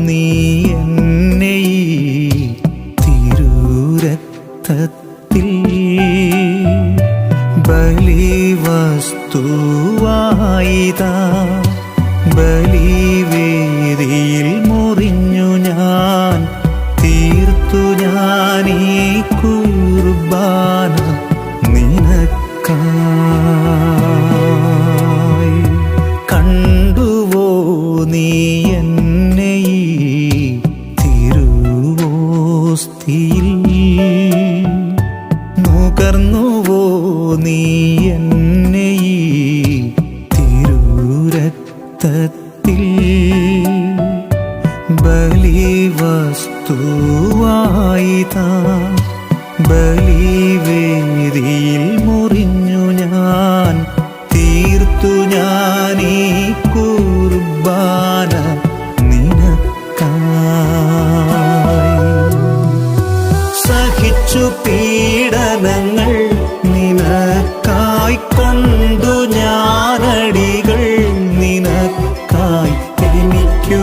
നീ എന്നെ ഈ തിരുരക്തത്തിൽ ബലിവസ്തുവായിതാ ബലിവേദിയിൽ മുറിഞ്ഞു ഞാൻ തീർത്തു ഞാനീ കുർബാന നിനക്കായി. കണ്ടുവോ നീ എന്നെ ഈ തിരുവോസ്തിയിൽ നുകർന്നുവോ നീ എന്നെ ഈ തിരുരക്തത്തിൽ ബലിവസ്തുവായിതാ ബലിവേദിയിൽ മുറിഞ്ഞു ഞാൻ തീർത്തു ഞാനീ കുർബാന നിനക്കായി. സഹിച്ചു പീഡനങ്ങൾ നിനക്കായി കൊണ്ടു ഞാനടികൾ നിനക്കായി എനിക്കു